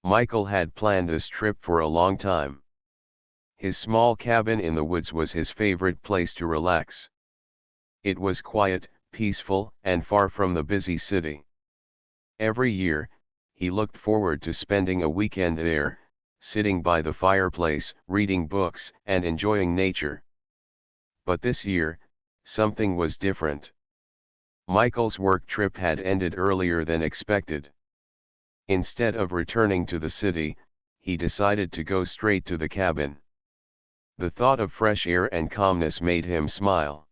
Michael had planned this trip for a long time. His small cabin in the woods was his favorite place to relax. It was quiet, peaceful, and far from the busy city. Every year, he looked forward to spending a weekend there, sitting by the fireplace, reading books, and enjoying nature. But this year, something was different. Michael's work trip had ended earlier than expected. Instead of returning to the city, he decided to go straight to the cabin. The thought of fresh air and calmness made him smile.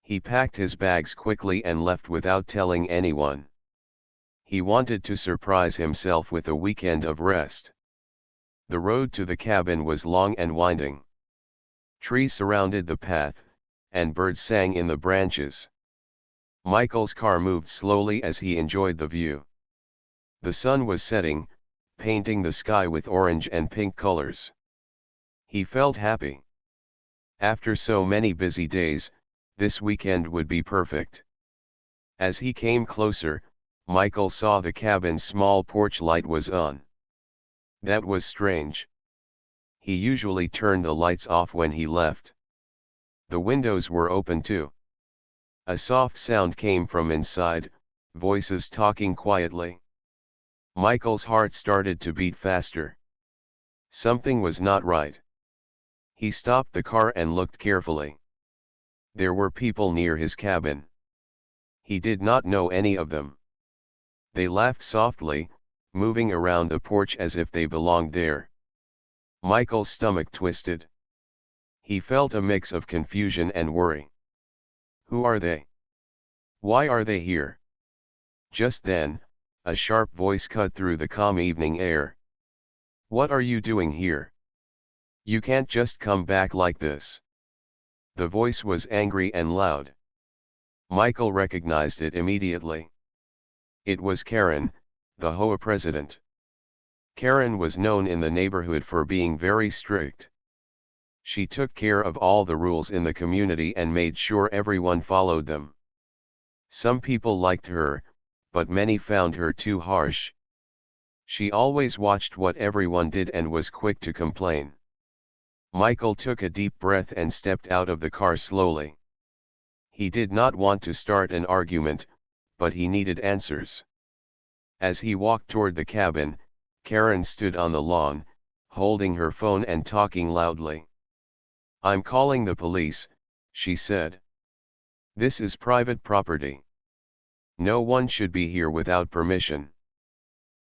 He packed his bags quickly and left without telling anyone. He wanted to surprise himself with a weekend of rest. The road to the cabin was long and winding. Trees surrounded the path, and birds sang in the branches. Michael's car moved slowly as he enjoyed the view. The sun was setting, painting the sky with orange and pink colors. He felt happy. After so many busy days, this weekend would be perfect. As he came closer, Michael saw the cabin's small porch light was on. That was strange. He usually turned the lights off when he left. The windows were open too. A soft sound came from inside, voices talking quietly. Michael's heart started to beat faster. Something was not right. He stopped the car and looked carefully. There were people near his cabin. He did not know any of them. They laughed softly, moving around the porch as if they belonged there. Michael's stomach twisted. He felt a mix of confusion and worry. Who are they? Why are they here? Just then, a sharp voice cut through the calm evening air. What are you doing here? You can't just come back like this. The voice was angry and loud. Michael recognized it immediately. It was Karen, the HOA president. Karen was known in the neighborhood for being very strict. She took care of all the rules in the community and made sure everyone followed them. Some people liked her, but many found her too harsh. She always watched what everyone did and was quick to complain. Michael took a deep breath and stepped out of the car slowly. He did not want to start an argument, but he needed answers. As he walked toward the cabin, Karen stood on the lawn, holding her phone and talking loudly. I'm calling the police, she said. This is private property. No one should be here without permission.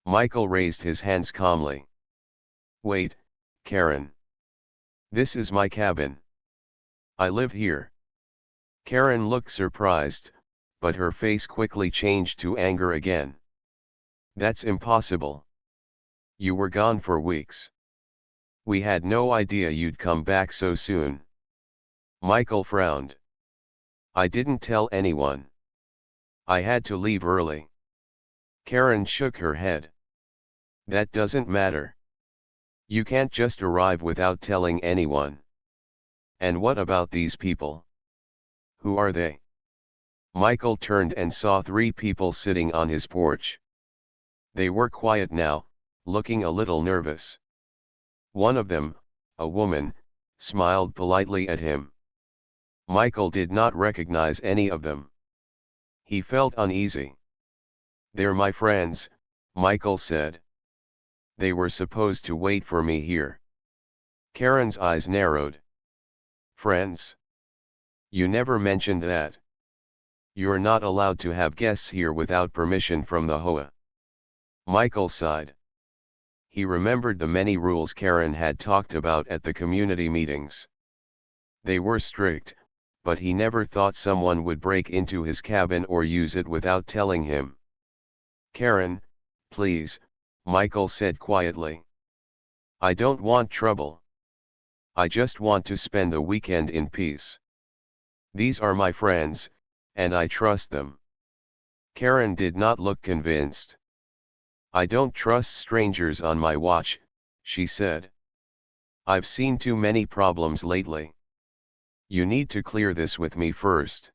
Michael raised his hands calmly. Wait, Karen. This is my cabin. I live here. Karen looked surprised, but her face quickly changed to anger again. That's impossible. You were gone for weeks. We had no idea you'd come back so soon. Michael frowned. I didn't tell anyone. I had to leave early. Karen shook her head. That doesn't matter. You can't just arrive without telling anyone. And what about these people? Who are they? Michael turned and saw 3 people sitting on his porch. They were quiet now, looking a little nervous. One of them, a woman, smiled politely at him. Michael did not recognize any of them. He felt uneasy. They're my friends, Michael said. They were supposed to wait for me here. Karen's eyes narrowed. Friends? You never mentioned that. You're not allowed to have guests here without permission from the HOA. Michael sighed. He remembered the many rules Karen had talked about at the community meetings. They were strict, but he never thought someone would break into his cabin or use it without telling him. Karen, please, Michael said quietly. I don't want trouble. I just want to spend the weekend in peace. These are my friends, and I trust them. Karen did not look convinced. I don't trust strangers on my watch, she said. I've seen too many problems lately. You need to clear this with me first.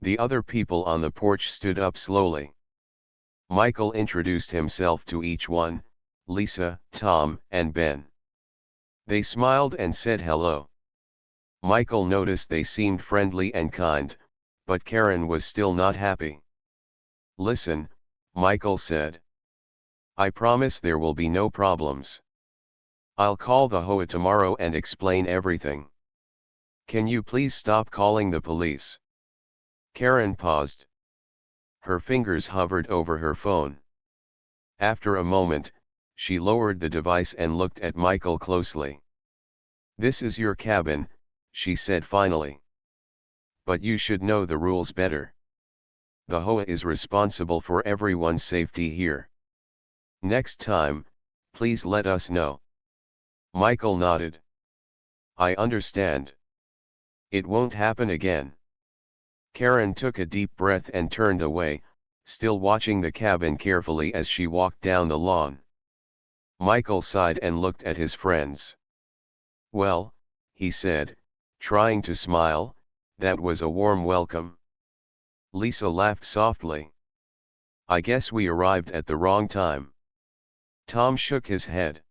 The other people on the porch stood up slowly. Michael introduced himself to each one, Lisa, Tom, and Ben. They smiled and said hello. Michael noticed they seemed friendly and kind, but Karen was still not happy. "Listen," Michael said. "I promise there will be no problems. I'll call the HOA tomorrow and explain everything. Can you please stop calling the police?" Karen paused. Her fingers hovered over her phone. After a moment, she lowered the device and looked at Michael closely. "This is your cabin," she said finally. "But you should know the rules better. The HOA is responsible for everyone's safety here. Next time, please let us know." Michael nodded. "I understand. It won't happen again." Karen took a deep breath and turned away, still watching the cabin carefully as she walked down the lawn. Michael sighed and looked at his friends. "Well," he said, trying to smile, "that was a warm welcome." Lisa laughed softly. "I guess we arrived at the wrong time." Tom shook his head.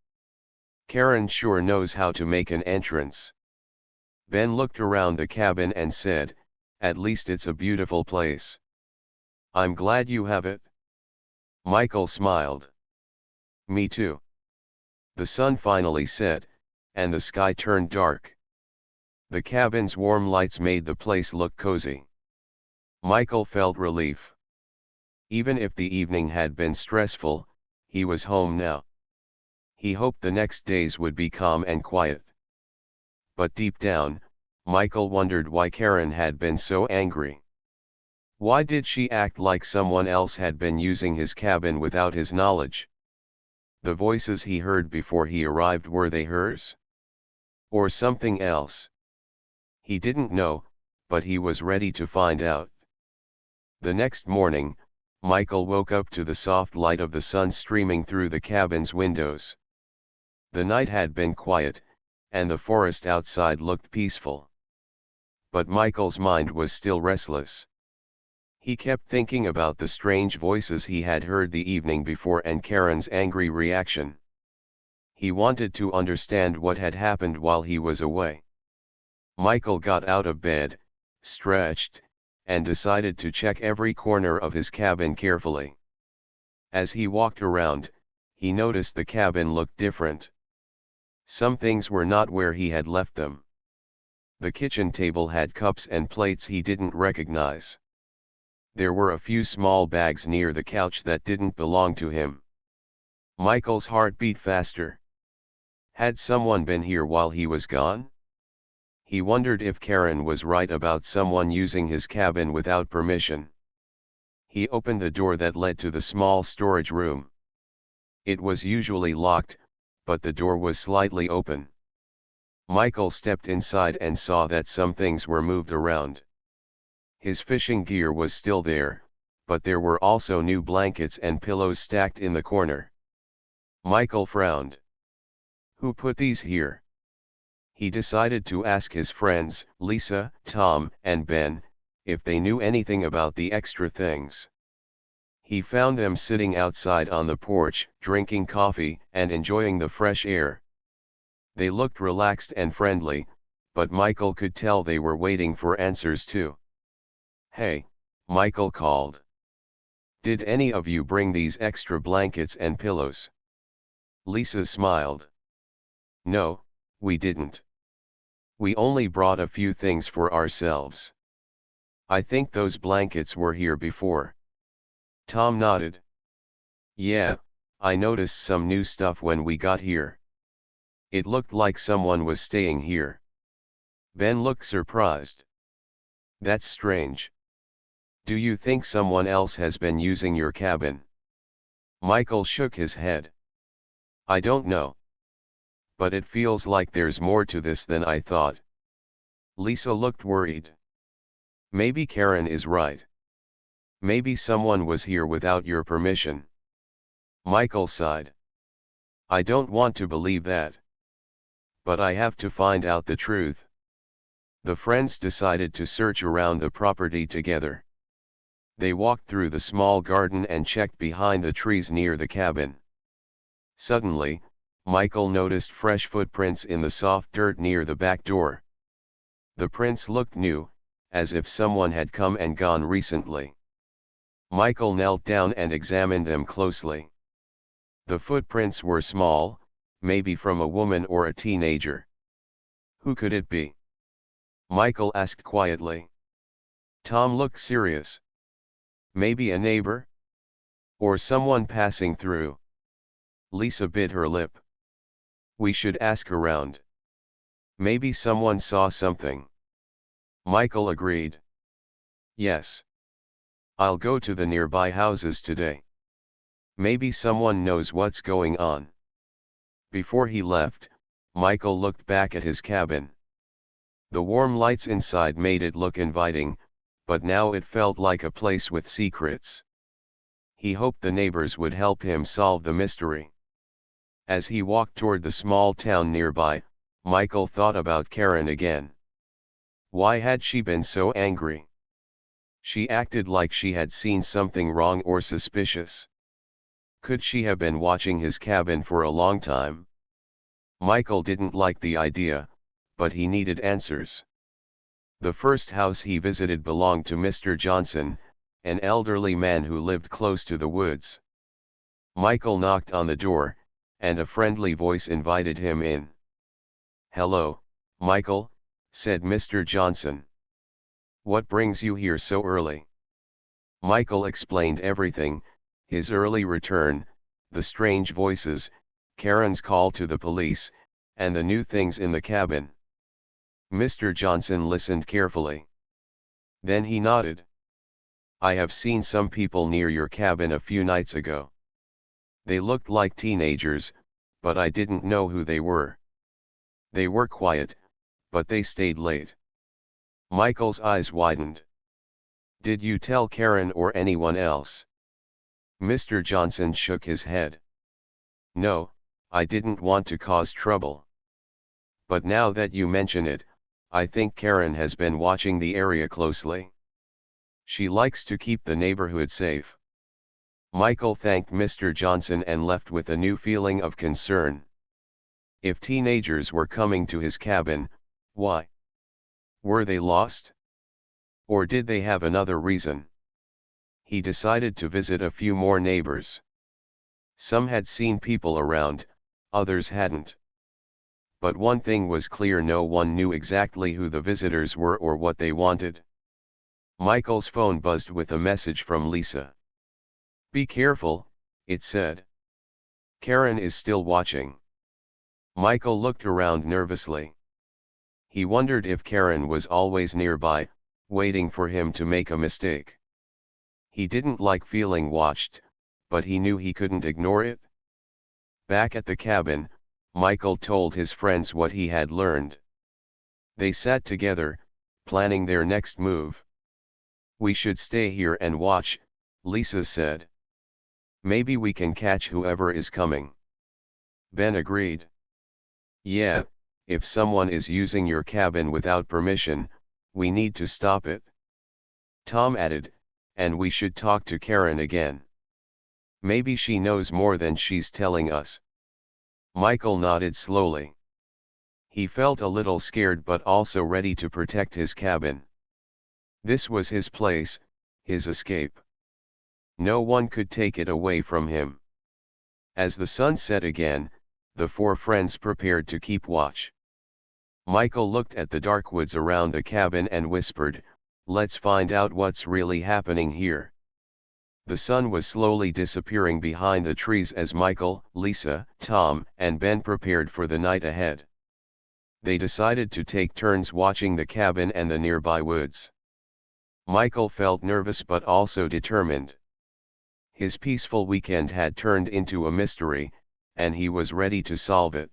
"Karen sure knows how to make an entrance." Ben looked around the cabin and said, "At least it's a beautiful place." "I'm glad you have it." Michael smiled. "Me too." The sun finally set, and the sky turned dark. The cabin's warm lights made the place look cozy. Michael felt relief. Even if the evening had been stressful, he was home now. He hoped the next days would be calm and quiet. But deep down, Michael wondered why Karen had been so angry. Why did she act like someone else had been using his cabin without his knowledge? The voices he heard before he arrived, were they hers? Or something else? He didn't know, but he was ready to find out. The next morning, Michael woke up to the soft light of the sun streaming through the cabin's windows. The night had been quiet, and the forest outside looked peaceful. But Michael's mind was still restless. He kept thinking about the strange voices he had heard the evening before and Karen's angry reaction. He wanted to understand what had happened while he was away. Michael got out of bed, stretched, and decided to check every corner of his cabin carefully. As he walked around, he noticed the cabin looked different. Some things were not where he had left them. The kitchen table had cups and plates he didn't recognize. There were a few small bags near the couch that didn't belong to him. Michael's heart beat faster. Had someone been here while he was gone? He wondered if Karen was right about someone using his cabin without permission. He opened the door that led to the small storage room. It was usually locked, but the door was slightly open. Michael stepped inside and saw that some things were moved around. His fishing gear was still there, but there were also new blankets and pillows stacked in the corner. Michael frowned. Who put these here? He decided to ask his friends, Lisa, Tom, and Ben, if they knew anything about the extra things. He found them sitting outside on the porch, drinking coffee and enjoying the fresh air. They looked relaxed and friendly, but Michael could tell they were waiting for answers too. "Hey," Michael called. "Did any of you bring these extra blankets and pillows?" Lisa smiled. "No, we didn't. We only brought a few things for ourselves. I think those blankets were here before." Tom nodded. "Yeah, I noticed some new stuff when we got here. It looked like someone was staying here." Ben looked surprised. "That's strange. Do you think someone else has been using your cabin?" Michael shook his head. "I don't know. But it feels like there's more to this than I thought." Lisa looked worried. "Maybe Karen is right. Maybe someone was here without your permission." Michael sighed. "I don't want to believe that. But I have to find out the truth." The friends decided to search around the property together. They walked through the small garden and checked behind the trees near the cabin. Suddenly, Michael noticed fresh footprints in the soft dirt near the back door. The prints looked new, as if someone had come and gone recently. Michael knelt down and examined them closely. The footprints were small, maybe from a woman or a teenager. Who could it be? Michael asked quietly. Tom looked serious. Maybe a neighbor? Or someone passing through? Lisa bit her lip. We should ask around. Maybe someone saw something. Michael agreed. Yes. I'll go to the nearby houses today. Maybe someone knows what's going on. Before he left, Michael looked back at his cabin. The warm lights inside made it look inviting, but now it felt like a place with secrets. He hoped the neighbors would help him solve the mystery. As he walked toward the small town nearby, Michael thought about Karen again. Why had she been so angry? She acted like she had seen something wrong or suspicious. Could she have been watching his cabin for a long time? Michael didn't like the idea, but he needed answers. The first house he visited belonged to Mr. Johnson, an elderly man who lived close to the woods. Michael knocked on the door, and a friendly voice invited him in. Hello, Michael, said Mr. Johnson. What brings you here so early? Michael explained everything, his early return, the strange voices, Karen's call to the police, and the new things in the cabin. Mr. Johnson listened carefully. Then he nodded. I have seen some people near your cabin a few nights ago. They looked like teenagers, but I didn't know who they were. They were quiet, but they stayed late. Michael's eyes widened. Did you tell Karen or anyone else? Mr. Johnson shook his head. No, I didn't want to cause trouble. But now that you mention it, I think Karen has been watching the area closely. She likes to keep the neighborhood safe. Michael thanked Mr. Johnson and left with a new feeling of concern. If teenagers were coming to his cabin, why? Were they lost? Or did they have another reason? He decided to visit a few more neighbors. Some had seen people around, others hadn't. But one thing was clear: no one knew exactly who the visitors were or what they wanted. Michael's phone buzzed with a message from Lisa. Be careful, it said. Karen is still watching. Michael looked around nervously. He wondered if Karen was always nearby, waiting for him to make a mistake. He didn't like feeling watched, but he knew he couldn't ignore it. Back at the cabin, Michael told his friends what he had learned. They sat together, planning their next move. We should stay here and watch, Lisa said. Maybe we can catch whoever is coming. Ben agreed. Yeah, if someone is using your cabin without permission, we need to stop it. Tom added, and we should talk to Karen again. Maybe she knows more than she's telling us. Michael nodded slowly. He felt a little scared but also ready to protect his cabin. This was his place, his escape. No one could take it away from him. As the sun set again, the four friends prepared to keep watch. Michael looked at the dark woods around the cabin and whispered, let's find out what's really happening here. The sun was slowly disappearing behind the trees as Michael, Lisa, Tom, and Ben prepared for the night ahead. They decided to take turns watching the cabin and the nearby woods. Michael felt nervous but also determined. His peaceful weekend had turned into a mystery, and he was ready to solve it.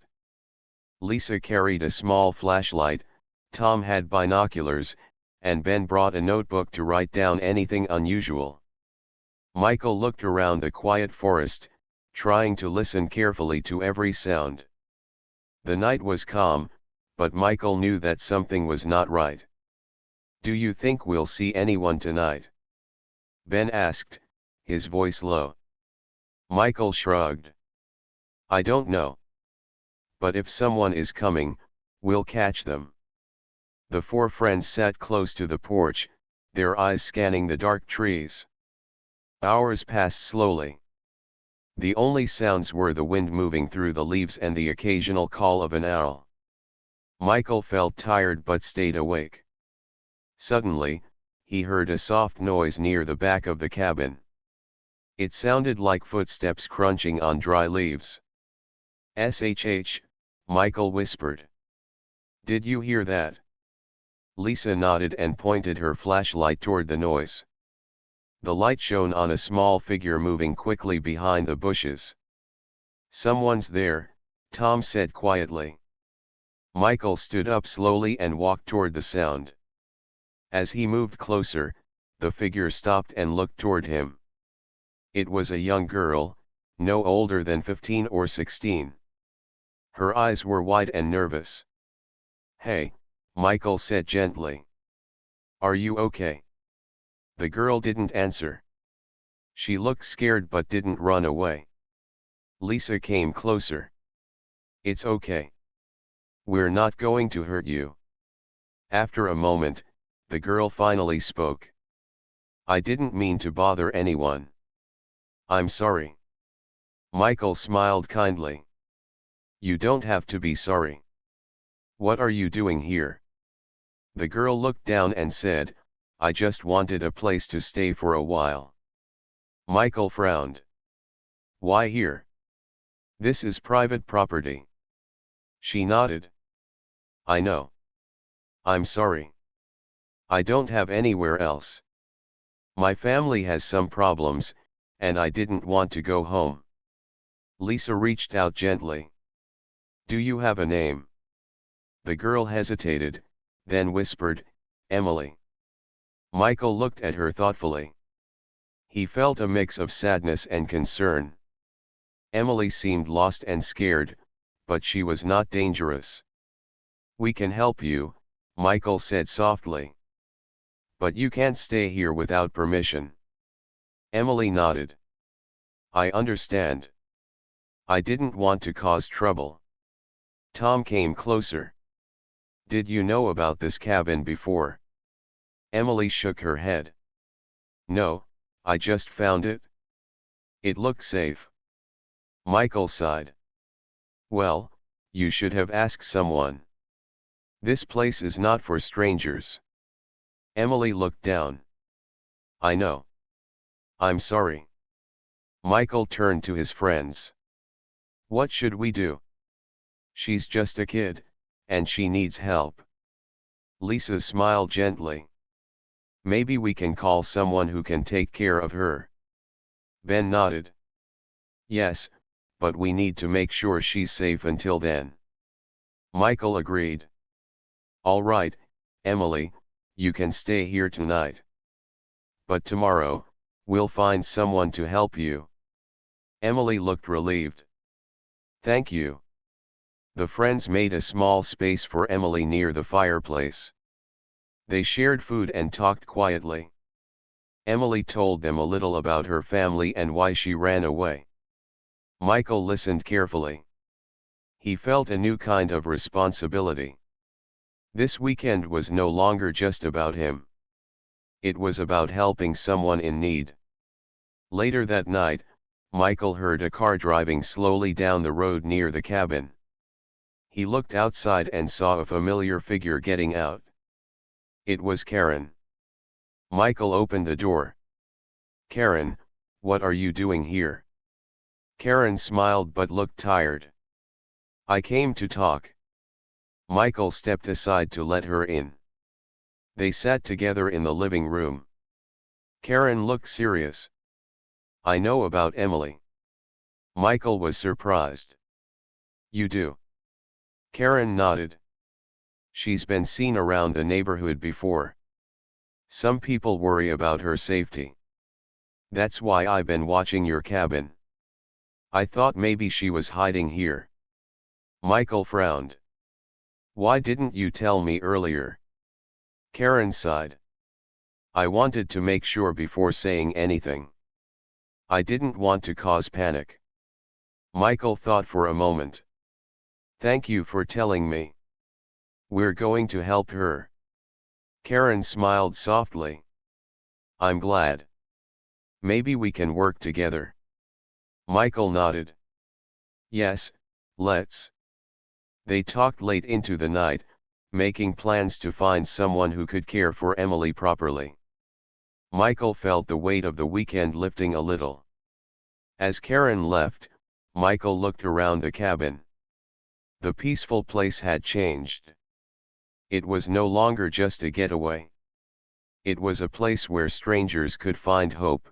Lisa carried a small flashlight, Tom had binoculars, and Ben brought a notebook to write down anything unusual. Michael looked around the quiet forest, trying to listen carefully to every sound. The night was calm, but Michael knew that something was not right. Do you think we'll see anyone tonight? Ben asked, his voice low. Michael shrugged. I don't know. But if someone is coming, we'll catch them. The four friends sat close to the porch, their eyes scanning the dark trees. Hours passed slowly. The only sounds were the wind moving through the leaves and the occasional call of an owl. Michael felt tired but stayed awake. Suddenly, he heard a soft noise near the back of the cabin. It sounded like footsteps crunching on dry leaves. "SHH," Michael whispered. "Did you hear that?" Lisa nodded and pointed her flashlight toward the noise. The light shone on a small figure moving quickly behind the bushes. "Someone's there," Tom said quietly. Michael stood up slowly and walked toward the sound. As he moved closer, the figure stopped and looked toward him. It was a young girl, no older than 15 or 16. Her eyes were wide and nervous. "Hey," Michael said gently. "Are you okay?" The girl didn't answer. She looked scared but didn't run away. Lisa came closer. "It's okay. We're not going to hurt you." After a moment, the girl finally spoke. "I didn't mean to bother anyone. I'm sorry." Michael smiled kindly. "You don't have to be sorry. What are you doing here?" The girl looked down and said, "I just wanted a place to stay for a while." Michael frowned. "Why here? This is private property." She nodded. "I know. I'm sorry. I don't have anywhere else. My family has some problems, and I didn't want to go home." Lisa reached out gently. "Do you have a name?" The girl hesitated, then whispered, "Emily." Michael looked at her thoughtfully. He felt a mix of sadness and concern. Emily seemed lost and scared, but she was not dangerous. "We can help you," Michael said softly. "But you can't stay here without permission." Emily nodded. "I understand. I didn't want to cause trouble." Tom came closer. "Did you know about this cabin before?" Emily shook her head. "No, I just found it. It looked safe." Michael sighed. "Well, you should have asked someone. This place is not for strangers." Emily looked down. "I know. I'm sorry." Michael turned to his friends. "What should we do?" "She's just a kid, and she needs help." Lisa smiled gently. "Maybe we can call someone who can take care of her." Ben nodded. "Yes, but we need to make sure she's safe until then." Michael agreed. "All right, Emily, you can stay here tonight. But tomorrow, we'll find someone to help you." Emily looked relieved. "Thank you." The friends made a small space for Emily near the fireplace. They shared food and talked quietly. Emily told them a little about her family and why she ran away. Michael listened carefully. He felt a new kind of responsibility. This weekend was no longer just about him. It was about helping someone in need. Later that night, Michael heard a car driving slowly down the road near the cabin. He looked outside and saw a familiar figure getting out. It was Karen. Michael opened the door. "Karen, what are you doing here?" Karen smiled but looked tired. "I came to talk." Michael stepped aside to let her in. They sat together in the living room. Karen looked serious. "I know about Emily." Michael was surprised. "You do?" Karen nodded. "She's been seen around the neighborhood before. Some people worry about her safety. That's why I've been watching your cabin. I thought maybe she was hiding here." Michael frowned. "Why didn't you tell me earlier?" Karen sighed. "I wanted to make sure before saying anything. I didn't want to cause panic." Michael thought for a moment. Thank you for telling me. We're going to help her. Karen smiled softly. I'm glad. Maybe we can work together. Michael nodded. Yes, let's. They talked late into the night, making plans to find someone who could care for Emily properly. Michael felt the weight of the weekend lifting a little. As Karen left, Michael looked around the cabin. The peaceful place had changed. It was no longer just a getaway. It was a place where strangers could find hope.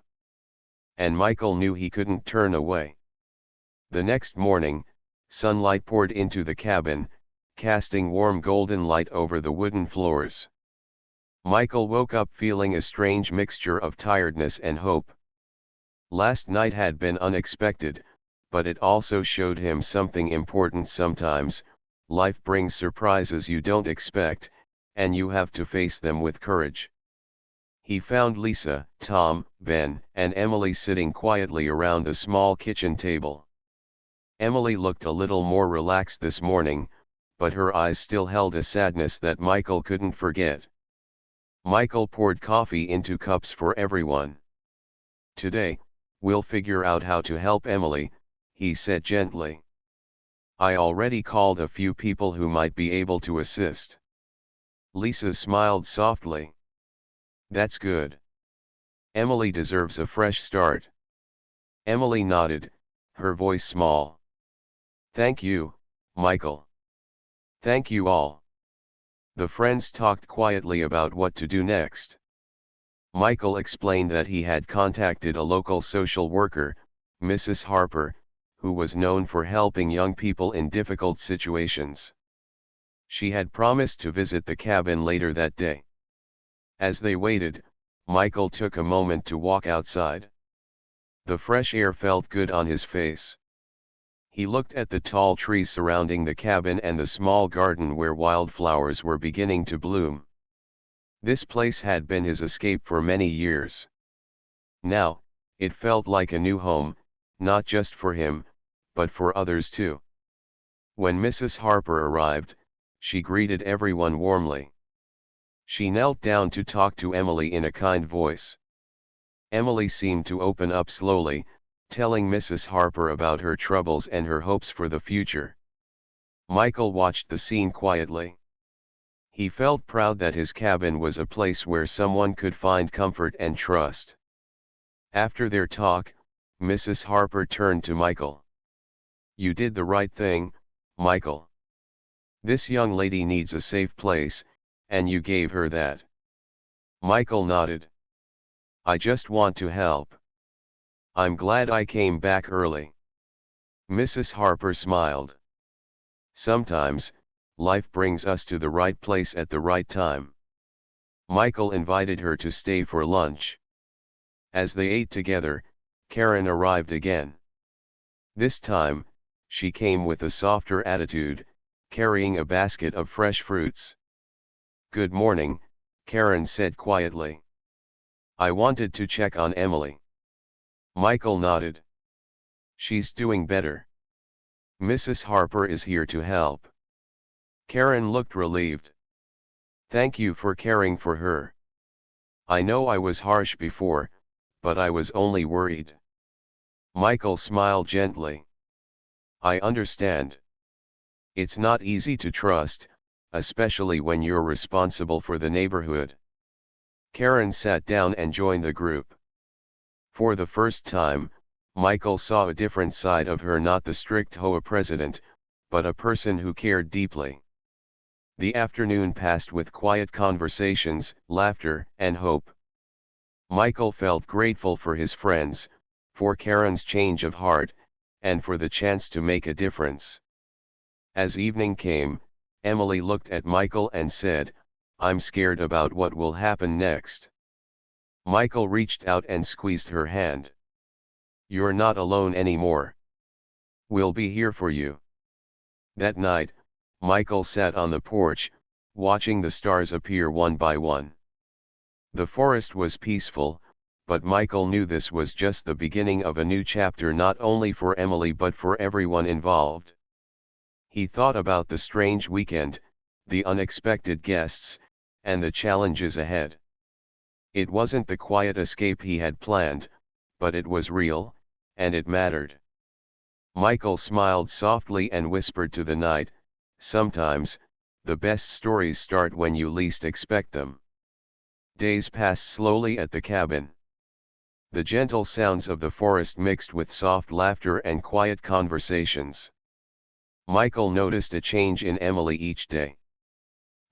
And Michael knew he couldn't turn away. The next morning, sunlight poured into the cabin, casting warm golden light over the wooden floors. Michael woke up feeling a strange mixture of tiredness and hope. Last night had been unexpected, but it also showed him something important. Sometimes, life brings surprises you don't expect, and you have to face them with courage. He found Lisa, Tom, Ben, and Emily sitting quietly around the small kitchen table. Emily looked a little more relaxed this morning, but her eyes still held a sadness that Michael couldn't forget. Michael poured coffee into cups for everyone. Today, we'll figure out how to help Emily, he said gently. I already called a few people who might be able to assist. Lisa smiled softly. That's good. Emily deserves a fresh start. Emily nodded, her voice small. Thank you, Michael. Thank you all. The friends talked quietly about what to do next. Michael explained that he had contacted a local social worker, Mrs. Harper, who was known for helping young people in difficult situations. She had promised to visit the cabin later that day. As they waited, Michael took a moment to walk outside. The fresh air felt good on his face. He looked at the tall trees surrounding the cabin and the small garden where wildflowers were beginning to bloom. This place had been his escape for many years. Now, it felt like a new home, not just for him, but for others too. When Mrs. Harper arrived, she greeted everyone warmly. She knelt down to talk to Emily in a kind voice. Emily seemed to open up slowly, telling Mrs. Harper about her troubles and her hopes for the future. Michael watched the scene quietly. He felt proud that his cabin was a place where someone could find comfort and trust. After their talk, Mrs. Harper turned to Michael. You did the right thing, Michael. This young lady needs a safe place, and you gave her that. Michael nodded. I just want to help. I'm glad I came back early. Mrs. Harper smiled. Sometimes, life brings us to the right place at the right time. Michael invited her to stay for lunch. As they ate together, Karen arrived again. This time, she came with a softer attitude, carrying a basket of fresh fruits. Good morning, Karen said quietly. I wanted to check on Emily. Michael nodded. She's doing better. Mrs. Harper is here to help. Karen looked relieved. Thank you for caring for her. I know I was harsh before, but I was only worried. Michael smiled gently. I understand. It's not easy to trust, especially when you're responsible for the neighborhood. Karen sat down and joined the group. For the first time, Michael saw a different side of her, not the strict HOA president, but a person who cared deeply. The afternoon passed with quiet conversations, laughter, and hope. Michael felt grateful for his friends, for Karen's change of heart, and for the chance to make a difference. As evening came, Emily looked at Michael and said, I'm scared about what will happen next. Michael reached out and squeezed her hand. You're not alone anymore. We'll be here for you. That night, Michael sat on the porch, watching the stars appear one by one. The forest was peaceful, but Michael knew this was just the beginning of a new chapter not only for Emily but for everyone involved. He thought about the strange weekend, the unexpected guests, and the challenges ahead. It wasn't the quiet escape he had planned, but it was real, and it mattered. Michael smiled softly and whispered to the night, "Sometimes, the best stories start when you least expect them." Days passed slowly at the cabin. The gentle sounds of the forest mixed with soft laughter and quiet conversations. Michael noticed a change in Emily each day.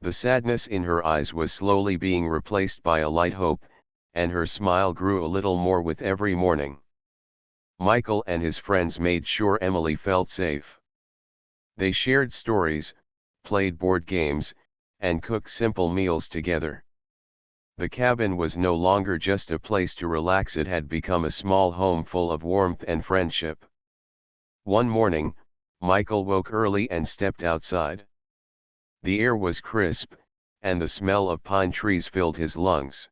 The sadness in her eyes was slowly being replaced by a light hope, and her smile grew a little more with every morning. Michael and his friends made sure Emily felt safe. They shared stories, played board games, and cooked simple meals together. The cabin was no longer just a place to relax, it had become a small home full of warmth and friendship. One morning, Michael woke early and stepped outside. The air was crisp, and the smell of pine trees filled his lungs.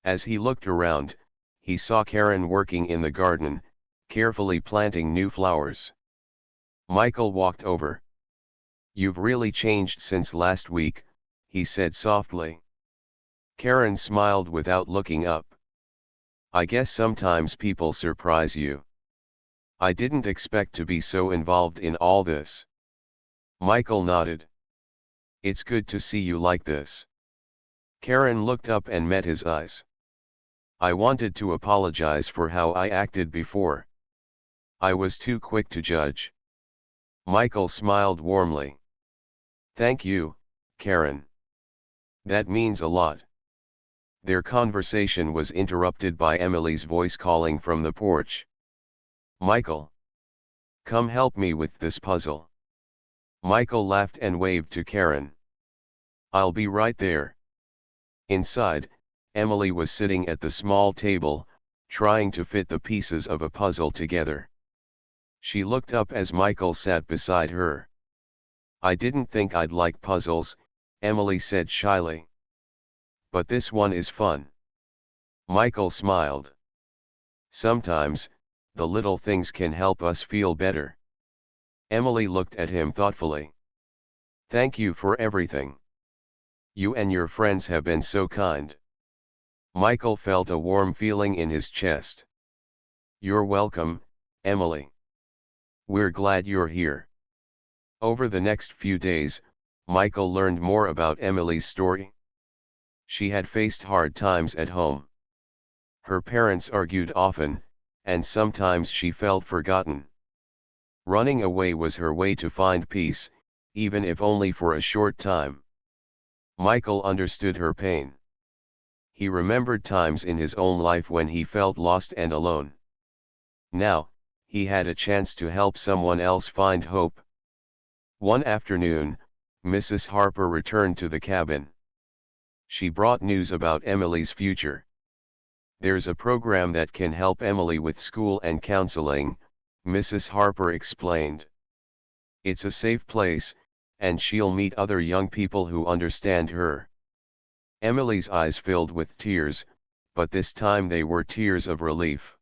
As he looked around, he saw Karen working in the garden, carefully planting new flowers. Michael walked over. "You've really changed since last week," he said softly. Karen smiled without looking up. "I guess sometimes people surprise you. I didn't expect to be so involved in all this." Michael nodded. "It's good to see you like this." Karen looked up and met his eyes. "I wanted to apologize for how I acted before. I was too quick to judge." Michael smiled warmly. "Thank you, Karen. That means a lot." Their conversation was interrupted by Emily's voice calling from the porch. "Michael, come help me with this puzzle." Michael laughed and waved to Karen. "I'll be right there." Inside, Emily was sitting at the small table, trying to fit the pieces of a puzzle together. She looked up as Michael sat beside her. "I didn't think I'd like puzzles," Emily said shyly. "But this one is fun." Michael smiled. "Sometimes, the little things can help us feel better." Emily looked at him thoughtfully. "Thank you for everything. You and your friends have been so kind." Michael felt a warm feeling in his chest. "You're welcome, Emily. We're glad you're here." Over the next few days, Michael learned more about Emily's story. She had faced hard times at home. Her parents argued often, and sometimes she felt forgotten. Running away was her way to find peace, even if only for a short time. Michael understood her pain. He remembered times in his own life when he felt lost and alone. Now, he had a chance to help someone else find hope. One afternoon, Mrs. Harper returned to the cabin. She brought news about Emily's future. "There's a program that can help Emily with school and counseling," Mrs. Harper explained. "It's a safe place, and she'll meet other young people who understand her." Emily's eyes filled with tears, but this time they were tears of relief.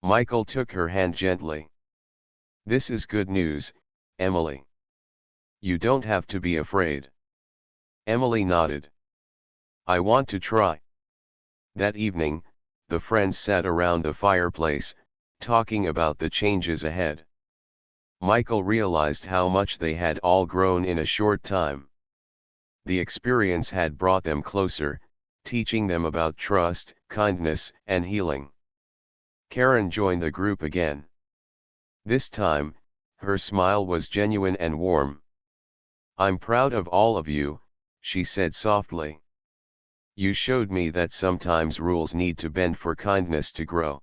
Michael took her hand gently. "This is good news, Emily. You don't have to be afraid." Emily nodded. "I want to try." That evening, the friends sat around the fireplace, talking about the changes ahead. Michael realized how much they had all grown in a short time. The experience had brought them closer, teaching them about trust, kindness, and healing. Karen joined the group again. This time, her smile was genuine and warm. "I'm proud of all of you," she said softly. "You showed me that sometimes rules need to bend for kindness to grow."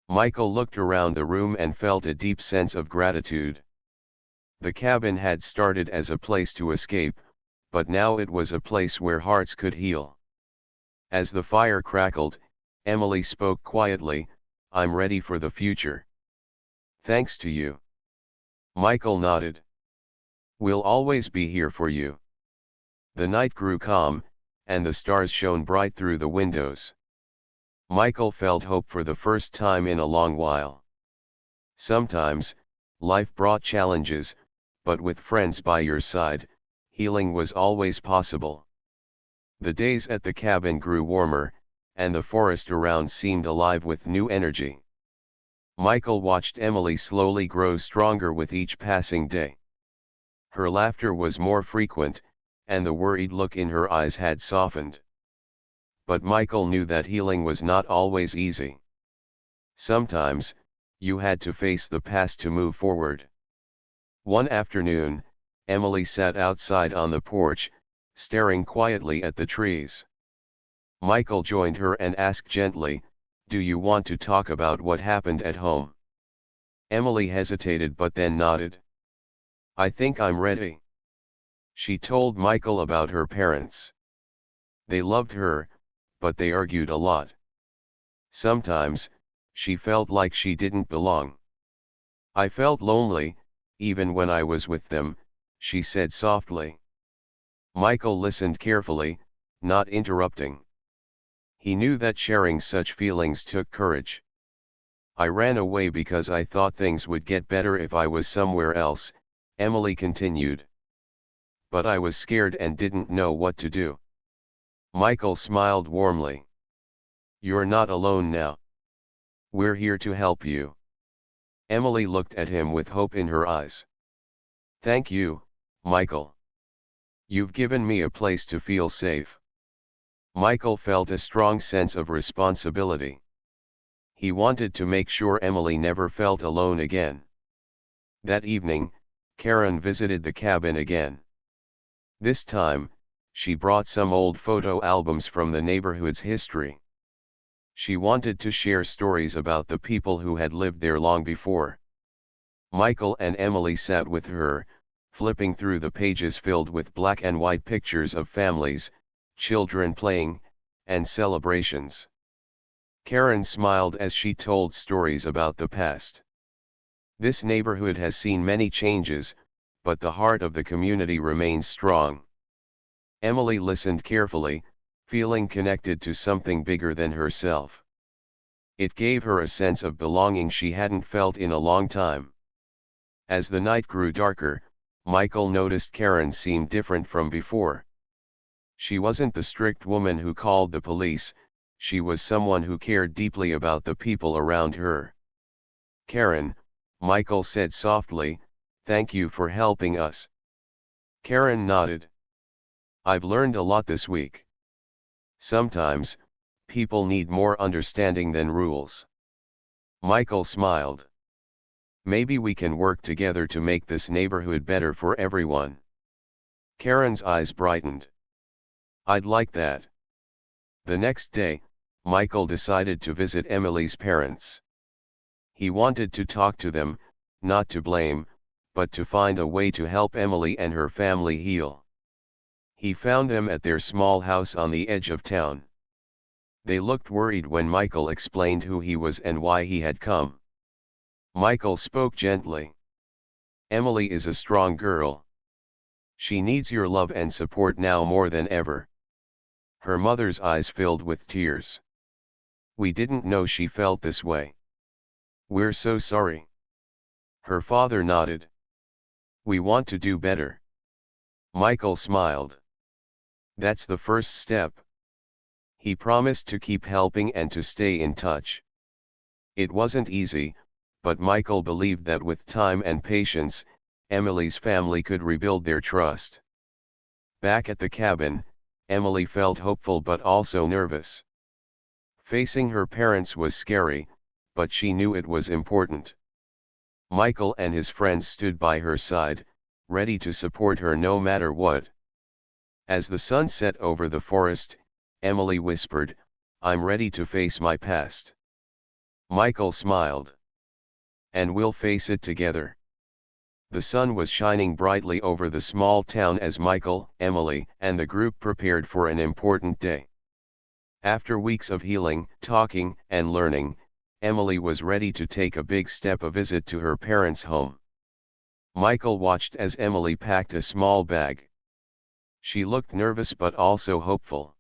Michael looked around the room and felt a deep sense of gratitude. The cabin had started as a place to escape, but now it was a place where hearts could heal. As the fire crackled, Emily spoke quietly, "I'm ready for the future." "Thanks to you." Michael nodded. "We'll always be here for you." The night grew calm, and the stars shone bright through the windows. Michael felt hope for the first time in a long while. Sometimes, life brought challenges, but with friends by your side, healing was always possible. The days at the cabin grew warmer, and the forest around seemed alive with new energy. Michael watched Emily slowly grow stronger with each passing day. Her laughter was more frequent, and the worried look in her eyes had softened. But Michael knew that healing was not always easy. Sometimes, you had to face the past to move forward. One afternoon, Emily sat outside on the porch, staring quietly at the trees. Michael joined her and asked gently, "Do you want to talk about what happened at home?" Emily hesitated but then nodded. "I think I'm ready." She told Michael about her parents. They loved her, but they argued a lot. Sometimes, she felt like she didn't belong. "I felt lonely, even when I was with them," she said softly. Michael listened carefully, not interrupting. He knew that sharing such feelings took courage. "I ran away because I thought things would get better if I was somewhere else," Emily continued. "But I was scared and didn't know what to do." Michael smiled warmly. "You're not alone now. We're here to help you." Emily looked at him with hope in her eyes. "Thank you, Michael. You've given me a place to feel safe." Michael felt a strong sense of responsibility. He wanted to make sure Emily never felt alone again. That evening, Karen visited the cabin again. This time, she brought some old photo albums from the neighborhood's history. She wanted to share stories about the people who had lived there long before. Michael and Emily sat with her, flipping through the pages filled with black and white pictures of families, children playing, and celebrations. Karen smiled as she told stories about the past. "This neighborhood has seen many changes, but the heart of the community remains strong." Emily listened carefully, feeling connected to something bigger than herself. It gave her a sense of belonging she hadn't felt in a long time. As the night grew darker, Michael noticed Karen seemed different from before. She wasn't the strict woman who called the police, she was someone who cared deeply about the people around her. "Karen," Michael said softly, "thank you for helping us." Karen nodded. "I've learned a lot this week. Sometimes, people need more understanding than rules." Michael smiled. "Maybe we can work together to make this neighborhood better for everyone." Karen's eyes brightened. "I'd like that." The next day, Michael decided to visit Emily's parents. He wanted to talk to them, not to blame, but to find a way to help Emily and her family heal. He found them at their small house on the edge of town. They looked worried when Michael explained who he was and why he had come. Michael spoke gently. "Emily is a strong girl. She needs your love and support now more than ever." Her mother's eyes filled with tears. "We didn't know she felt this way. We're so sorry." Her father nodded. "We want to do better." Michael smiled. "That's the first step." He promised to keep helping and to stay in touch. It wasn't easy, but Michael believed that with time and patience, Emily's family could rebuild their trust. Back at the cabin, Emily felt hopeful but also nervous. Facing her parents was scary, but she knew it was important. Michael and his friends stood by her side, ready to support her no matter what. As the sun set over the forest, Emily whispered, "I'm ready to face my past." Michael smiled. "And we'll face it together." The sun was shining brightly over the small town as Michael, Emily, and the group prepared for an important day. After weeks of healing, talking, and learning, Emily was ready to take a big step: a visit to her parents' home. Michael watched as Emily packed a small bag. She looked nervous but also hopeful.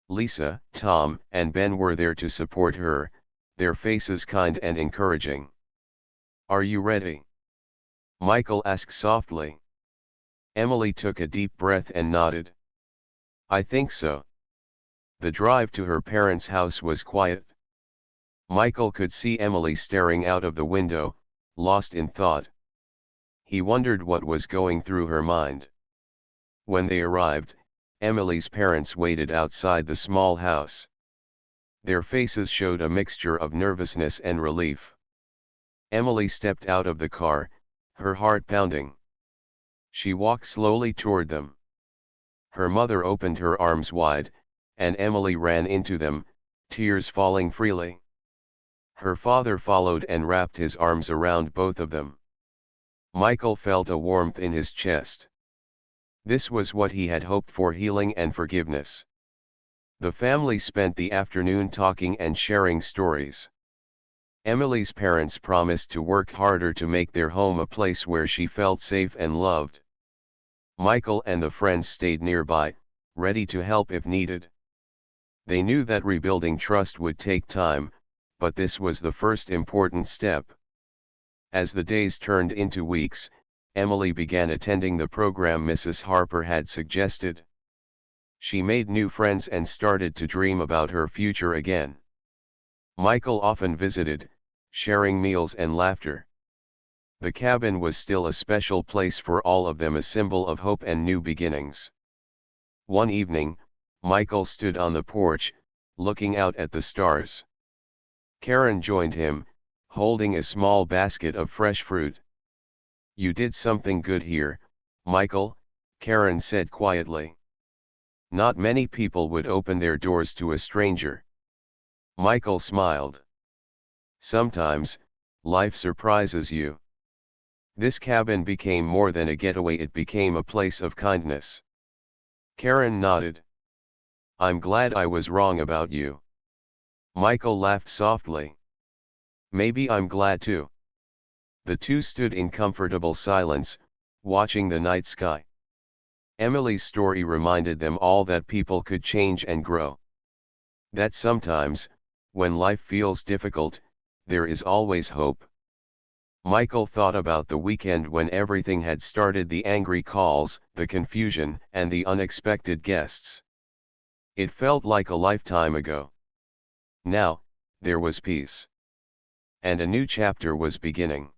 Lisa, Tom, and Ben were there to support her, their faces kind and encouraging. "Are you ready?" Michael asked softly. Emily took a deep breath and nodded. "I think so." The drive to her parents' house was quiet. Michael could see Emily staring out of the window, lost in thought. He wondered what was going through her mind. When they arrived, Emily's parents waited outside the small house. Their faces showed a mixture of nervousness and relief. Emily stepped out of the car, her heart pounding. She walked slowly toward them. Her mother opened her arms wide, and Emily ran into them, tears falling freely. Her father followed and wrapped his arms around both of them. Michael felt a warmth in his chest. This was what he had hoped for: healing and forgiveness. The family spent the afternoon talking and sharing stories. Emily's parents promised to work harder to make their home a place where she felt safe and loved. Michael and the friends stayed nearby, ready to help if needed. They knew that rebuilding trust would take time, but this was the first important step. As the days turned into weeks, Emily began attending the program Mrs. Harper had suggested. She made new friends and started to dream about her future again. Michael often visited, sharing meals and laughter. The cabin was still a special place for all of them, a symbol of hope and new beginnings. One evening, Michael stood on the porch, looking out at the stars. Karen joined him, holding a small basket of fresh fruit. "You did something good here, Michael," Karen said quietly. "Not many people would open their doors to a stranger." Michael smiled. "Sometimes, life surprises you." This cabin became more than a getaway, it became a place of kindness. Karen nodded. "I'm glad I was wrong about you." Michael laughed softly. "Maybe I'm glad too." The two stood in comfortable silence, watching the night sky. Emily's story reminded them all that people could change and grow. That sometimes, when life feels difficult, there is always hope. Michael thought about the weekend when everything had started: the angry calls, the confusion, and the unexpected guests. It felt like a lifetime ago. Now, there was peace. And a new chapter was beginning.